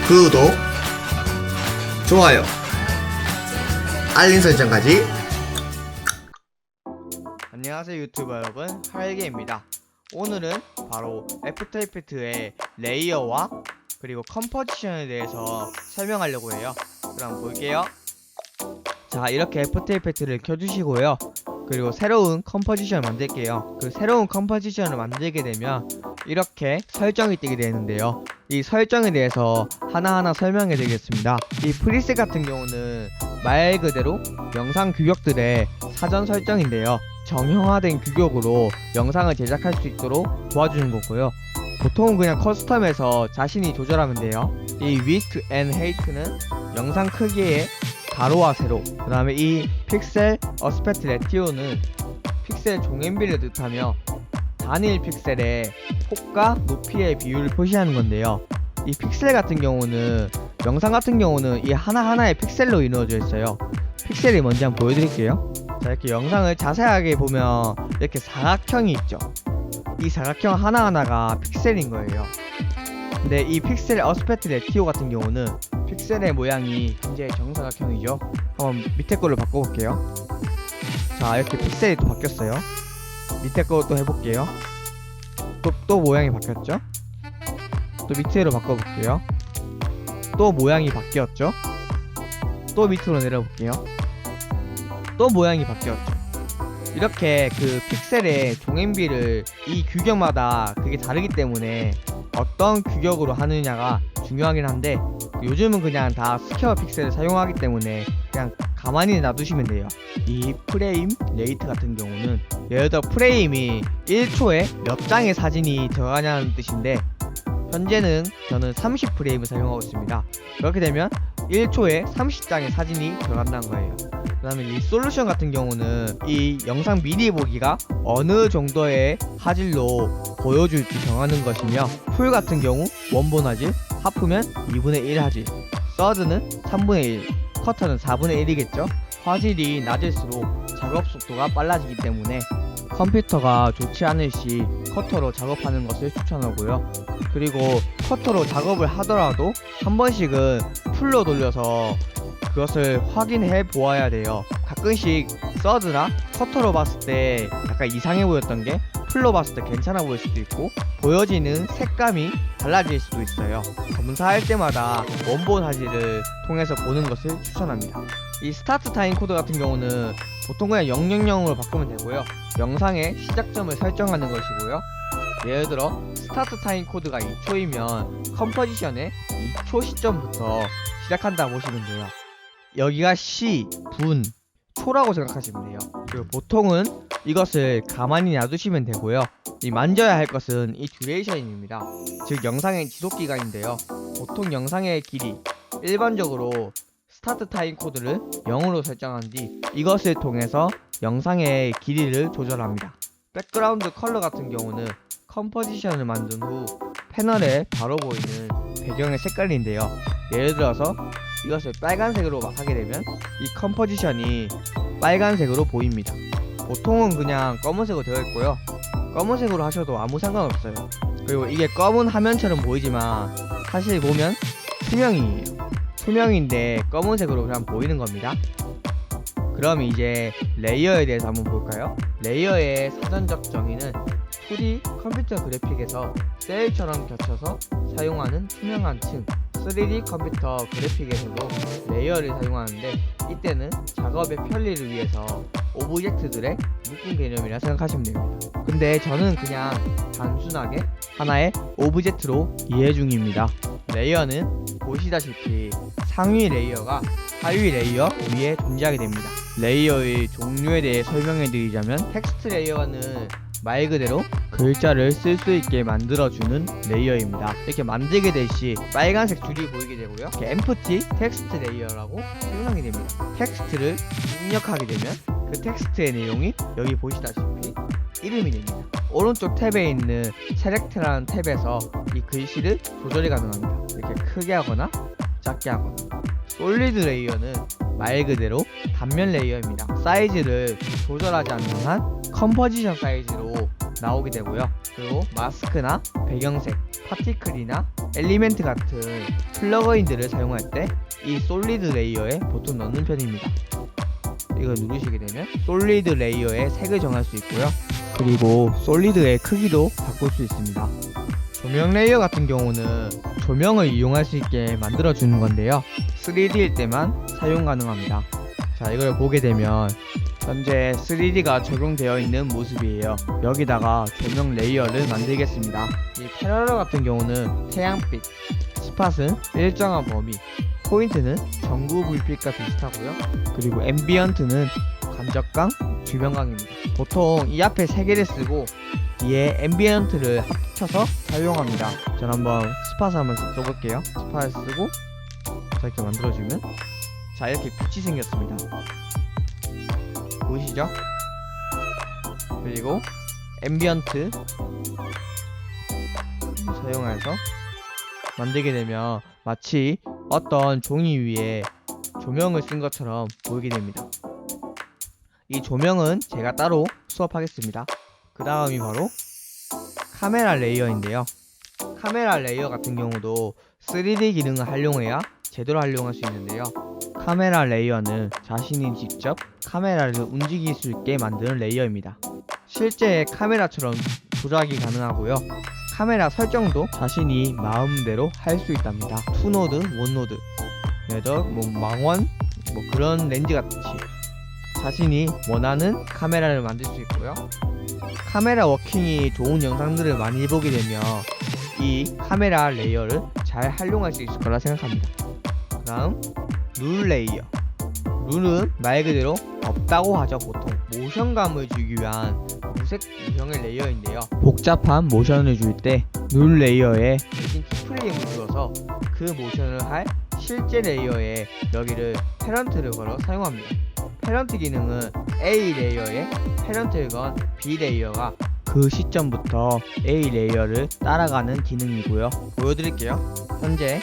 구독, 좋아요, 알림 설정까지. 안녕하세요 유튜버 여러분, 하일게입니다. 오늘은 바로 애프터 이펙트의 레이어와 그리고 컴포지션에 대해서 설명하려고 해요. 그럼 볼게요. 자, 이렇게 애프터 이펙트를 켜주시고요. 그리고 새로운 컴포지션을 만들게요. 그 새로운 컴포지션을 만들게 되면 이렇게 설정이 뜨게 되는데요. 이 설정에 대해서 하나하나 설명해 드리겠습니다. 이 프리셋 같은 경우는 말 그대로 영상 규격들의 사전 설정인데요. 정형화된 규격으로 영상을 제작할 수 있도록 도와주는 거고요. 보통은 그냥 커스텀에서 자신이 조절하면 돼요. 이 width and height는 영상 크기의 가로와 세로, 그 다음에 이 픽셀 어스펙트 레티오는 픽셀 종횡비를 뜻하며 단일 픽셀의 폭과 높이의 비율을 표시하는 건데요. 이 픽셀 같은 경우는, 영상 같은 경우는 이 하나하나의 픽셀로 이루어져 있어요. 픽셀이 뭔지 한번 보여드릴게요. 자, 이렇게 영상을 자세하게 보면 이렇게 사각형이 있죠. 이 사각형 하나하나가 픽셀인 거예요. 근데 이 픽셀 어스펙트 레티오 같은 경우는 픽셀의 모양이 굉장히 정사각형이죠. 한번 밑에 걸로 바꿔볼게요. 자, 이렇게 픽셀이 또 바뀌었어요. 밑에 걸로 또 해볼게요. 또 모양이 바뀌었죠. 또 밑으로 바꿔볼게요. 또 모양이 바뀌었죠. 또 밑으로 내려볼게요. 또 모양이 바뀌었죠. 이렇게 그 픽셀의 종횡비를 이 규격마다 그게 다르기 때문에 어떤 규격으로 하느냐가 중요하긴 한데, 요즘은 그냥 다 스퀘어 픽셀을 사용하기 때문에 그냥 가만히 놔두시면 돼요. 이 프레임 레이트 같은 경우는 예를 들어 프레임이 1초에 몇 장의 사진이 들어가냐는 뜻인데, 현재는 저는 30프레임을 사용하고 있습니다. 그렇게 되면 1초에 30장의 사진이 들어간다는 거예요. 그 다음에 리솔루션 같은 경우는 이 영상 미리 보기가 어느 정도의 화질로 보여줄지 정하는 것이며, 풀 같은 경우 원본 화질, 하프면 2분의 1 화질, 서드는 3분의 1, 커터는 4분의 1이겠죠. 화질이 낮을수록 작업 속도가 빨라지기 때문에 컴퓨터가 좋지 않을 시 커터로 작업하는 것을 추천하고요. 그리고 커터로 작업을 하더라도 한 번씩은 풀로 돌려서 그것을 확인해 보아야 돼요. 가끔씩 서드나 커터로 봤을 때 약간 이상해 보였던 게 풀로 봤을 때 괜찮아 보일 수도 있고, 보여지는 색감이 달라질 수도 있어요. 검사할 때마다 원본 화질을 통해서 보는 것을 추천합니다. 이 스타트 타임 코드 같은 경우는 보통 그냥 000으로 바꾸면 되고요. 영상의 시작점을 설정하는 것이고요. 예를 들어 스타트 타임 코드가 2초이면 컴포지션의 2초 시점부터 시작한다 보시면 돼요. 여기가 시, 분, 초라고 생각하시면 돼요. 그리고 보통은 이것을 가만히 놔두시면 되고요. 이 만져야 할 것은 이 듀레이션입니다. 즉 영상의 지속기간인데요. 보통 영상의 길이, 일반적으로 스타트 타임 코드를 0으로 설정한 뒤 이것을 통해서 영상의 길이를 조절합니다. 백그라운드 컬러 같은 경우는 컴포지션을 만든 후 패널에 바로 보이는 배경의 색깔인데요. 예를 들어서 이것을 빨간색으로 하게 되면 이 컴포지션이 빨간색으로 보입니다. 보통은 그냥 검은색으로 되어 있고요. 검은색으로 하셔도 아무 상관없어요. 그리고 이게 검은 화면처럼 보이지만 사실 보면 투명이에요. 투명인데 검은색으로 그냥 보이는 겁니다. 그럼 이제 레이어에 대해서 한번 볼까요? 레이어의 사전적 정의는 2D 컴퓨터 그래픽에서 셀처럼 겹쳐서 사용하는 투명한 층, 3D 컴퓨터 그래픽에서도 레이어를 사용하는데, 이때는 작업의 편리를 위해서 오브젝트들의 묶은 개념이라 생각하시면 됩니다. 근데 저는 그냥 단순하게 하나의 오브젝트로 이해 중입니다. 레이어는 보시다시피 상위 레이어가 하위 레이어 위에 존재하게 됩니다. 레이어의 종류에 대해 설명해 드리자면, 텍스트 레이어는 말 그대로 글자를 쓸 수 있게 만들어주는 레이어입니다. 이렇게 만들게 될 시 빨간색 줄이 보이게 되고요. 이렇게 empty 텍스트 레이어라고 설명이 됩니다. 텍스트를 입력하게 되면 그 텍스트의 내용이 여기 보시다시피 이름이 됩니다. 오른쪽 탭에 있는 select라는 탭에서 이 글씨를 조절이 가능합니다. 이렇게 크게 하거나 작게 하거나. 솔리드 레이어는 말 그대로 단면 레이어입니다. 사이즈를 조절하지 않는 한 컴포지션 사이즈로 나오게 되고요. 그리고 마스크나 배경색, 파티클이나 엘리멘트 같은 플러그인들을 사용할 때 이 솔리드 레이어에 보통 넣는 편입니다. 이걸 누르시게 되면 솔리드 레이어의 색을 정할 수 있고요. 그리고 솔리드의 크기도 바꿀 수 있습니다. 조명 레이어 같은 경우는 조명을 이용할 수 있게 만들어 주는 건데요. 3D일 때만 사용 가능합니다. 자, 이걸 보게 되면 현재 3D가 적용되어 있는 모습이에요. 여기다가 조명 레이어를 만들겠습니다. 이 패러럴 같은 경우는 태양빛, 스팟은 일정한 범위, 포인트는 전구 불빛과 비슷하고요. 그리고 앰비언트는 간접광, 주변광입니다. 보통 이 앞에 3개를 쓰고 뒤에 앰비언트를 합쳐서 사용합니다. 전 한번 스팟 한번 써볼게요. 스팟을 쓰고 자, 이렇게 만들어주면 자, 이렇게 빛이 생겼습니다. 보이시죠? 그리고 앰비언트 사용해서 만들게 되면 마치 어떤 종이 위에 조명을 쓴 것처럼 보이게 됩니다. 이 조명은 제가 따로 수업하겠습니다. 그 다음이 바로 카메라 레이어인데요. 카메라 레이어 같은 경우도 3D 기능을 활용해야 제대로 활용할 수 있는데요. 카메라 레이어는 자신이 직접 카메라를 움직일 수 있게 만드는 레이어입니다. 실제 카메라처럼 조작이 가능하고요. 카메라 설정도 자신이 마음대로 할 수 있답니다. 투노드, 원노드, 망원, 그런 렌즈 같이 자신이 원하는 카메라를 만들 수 있고요. 카메라 워킹이 좋은 영상들을 많이 보게 되면 이 카메라 레이어를 잘 활용할 수 있을 거라 생각합니다. 그 다음 룰 레이어. 룰은 말 그대로 없다고 하죠. 보통 모션감을 주기 위한 무색 유형의 레이어인데요. 복잡한 모션을 줄 때 룰 레이어에 대신 키프레임을 주어서 그 모션을 할 실제 레이어에 여기를 패런트를 걸어 사용합니다. 패런트 기능은 A 레이어에 패런트를 건 B 레이어가 그 시점부터 A 레이어를 따라가는 기능이고요. 보여드릴게요. 현재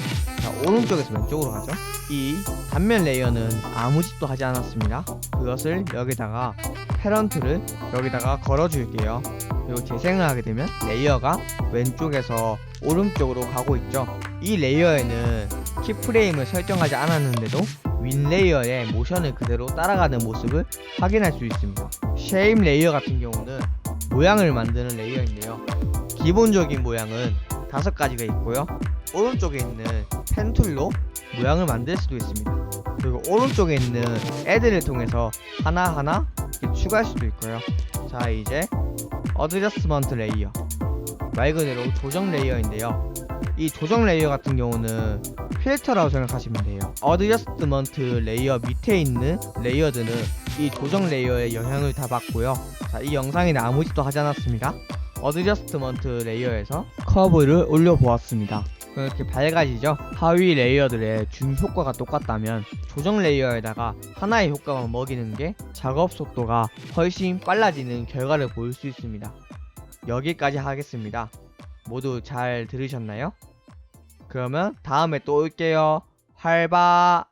오른쪽에서 왼쪽으로 가죠. 이 단면 레이어는 아무 짓도 하지 않았습니다. 그것을 여기다가 패런트를 여기다가 걸어줄게요. 그리고 재생을 하게 되면 레이어가 왼쪽에서 오른쪽으로 가고 있죠. 이 레이어에는 키프레임을 설정하지 않았는데도 윈 레이어의 모션을 그대로 따라가는 모습을 확인할 수 있습니다. 쉐입 레이어 같은 경우는 모양을 만드는 레이어인데요. 기본적인 모양은 5가지가 있고요. 오른쪽에 있는 펜 툴로 모양을 만들 수도 있습니다. 그리고 오른쪽에 있는 애들을 통해서 하나하나 추가할 수도 있고요. 자, 이제 어드저스먼트 레이어, 말 그대로 조정 레이어인데요. 이 조정 레이어 같은 경우는 필터라고 생각하시면 돼요. 어드저스먼트 레이어 밑에 있는 레이어들은 이 조정 레이어의 영향을 다 받고요. 자, 이 영상에는 아무 짓도 하지 않았습니다. 어드저스먼트 레이어에서 커브를 올려보았습니다. 이렇게 밝아지죠? 하위 레이어들의 준 효과가 똑같다면 조정 레이어에다가 하나의 효과만 먹이는 게 작업 속도가 훨씬 빨라지는 결과를 보일 수 있습니다. 여기까지 하겠습니다. 모두 잘 들으셨나요? 그러면 다음에 또 올게요. 활바.